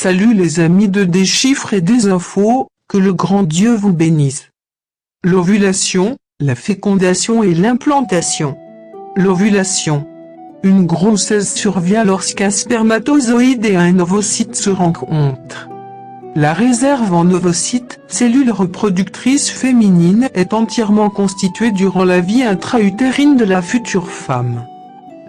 Salut les amis de Des chiffres et des infos, que le grand Dieu vous bénisse. L'ovulation, la fécondation et l'implantation. L'ovulation. Une grossesse survient lorsqu'un spermatozoïde et un ovocyte se rencontrent. La réserve en ovocyte, cellule reproductrice féminine, est entièrement constituée durant la vie intra-utérine de la future femme.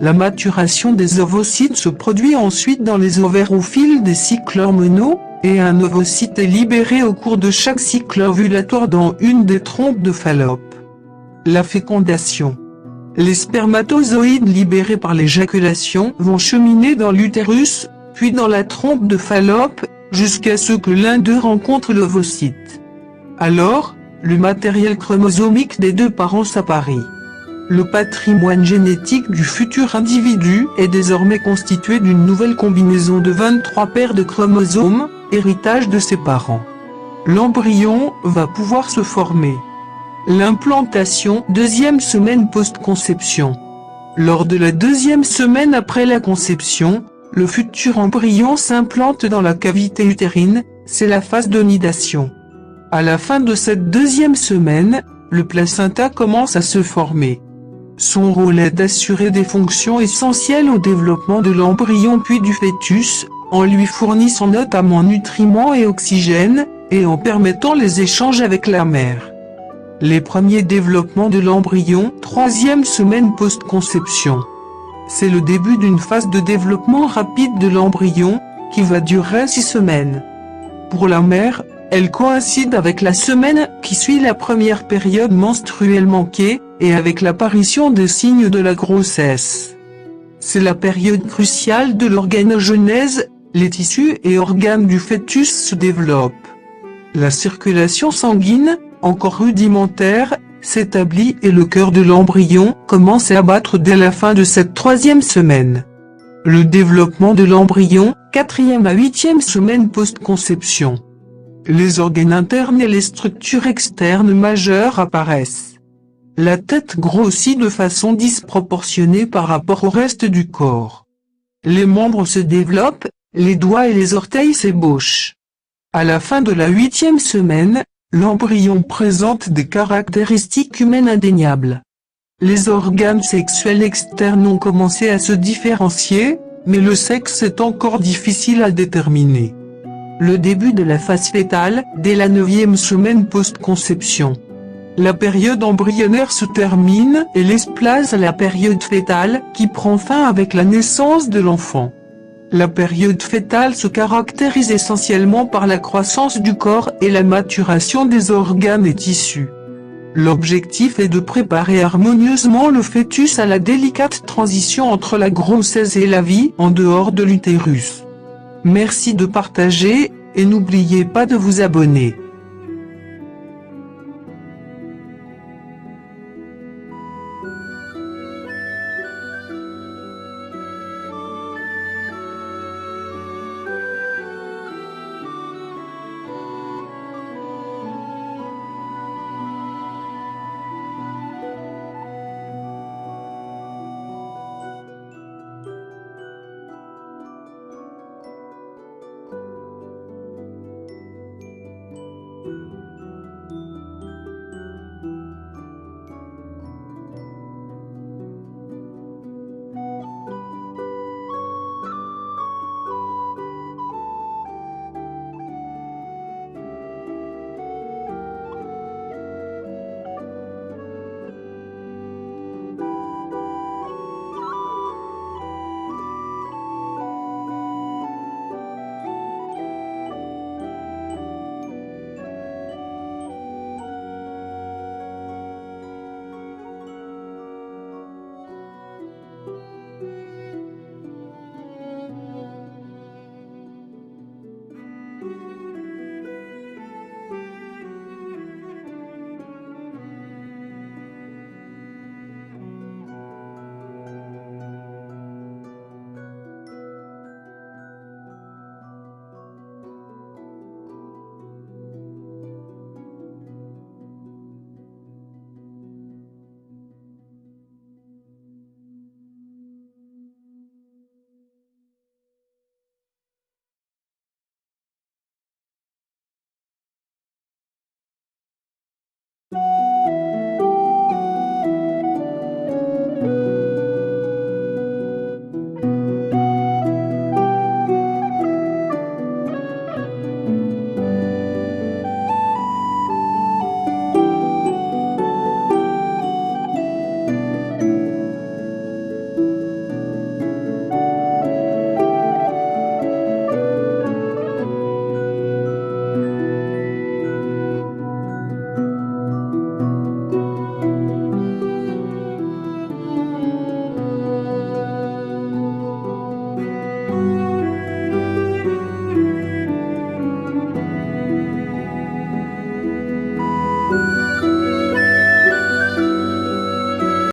La maturation des ovocytes se produit ensuite dans les ovaires au fil des cycles hormonaux, et un ovocyte est libéré au cours de chaque cycle ovulatoire dans une des trompes de Fallope. La fécondation. Les spermatozoïdes libérés par l'éjaculation vont cheminer dans l'utérus, puis dans la trompe de Fallope, jusqu'à ce que l'un d'eux rencontre l'ovocyte. Alors, le matériel chromosomique des deux parents s'appareille. Le patrimoine génétique du futur individu est désormais constitué d'une nouvelle combinaison de 23 paires de chromosomes, héritage de ses parents. L'embryon va pouvoir se former. L'implantation, deuxième semaine post-conception. Lors de la deuxième semaine après la conception, le futur embryon s'implante dans la cavité utérine, c'est la phase de nidation. À la fin de cette deuxième semaine, le placenta commence à se former. Son rôle est d'assurer des fonctions essentielles au développement de l'embryon puis du fœtus, en lui fournissant notamment nutriments et oxygène, et en permettant les échanges avec la mère. Les premiers développements de l'embryon, troisième semaine post-conception. C'est le début d'une phase de développement rapide de l'embryon, qui va durer 6 semaines. Pour la mère, elle coïncide avec la semaine qui suit la première période menstruelle manquée, et avec l'apparition des signes de la grossesse. C'est la période cruciale de l'organogenèse, les tissus et organes du fœtus se développent. La circulation sanguine, encore rudimentaire, s'établit et le cœur de l'embryon commence à battre dès la fin de cette troisième semaine. Le développement de l'embryon, 4e à 8e semaine post-conception. Les organes internes et les structures externes majeures apparaissent. La tête grossit de façon disproportionnée par rapport au reste du corps. Les membres se développent, les doigts et les orteils s'ébauchent. À la fin de la 8e semaine, l'embryon présente des caractéristiques humaines indéniables. Les organes sexuels externes ont commencé à se différencier, mais le sexe est encore difficile à déterminer. Le début de la phase fœtale, dès la 9e semaine post-conception. La période embryonnaire se termine et laisse place à la période fœtale, qui prend fin avec la naissance de l'enfant. La période fœtale se caractérise essentiellement par la croissance du corps et la maturation des organes et tissus. L'objectif est de préparer harmonieusement le fœtus à la délicate transition entre la grossesse et la vie en dehors de l'utérus. Merci de partager, et n'oubliez pas de vous abonner.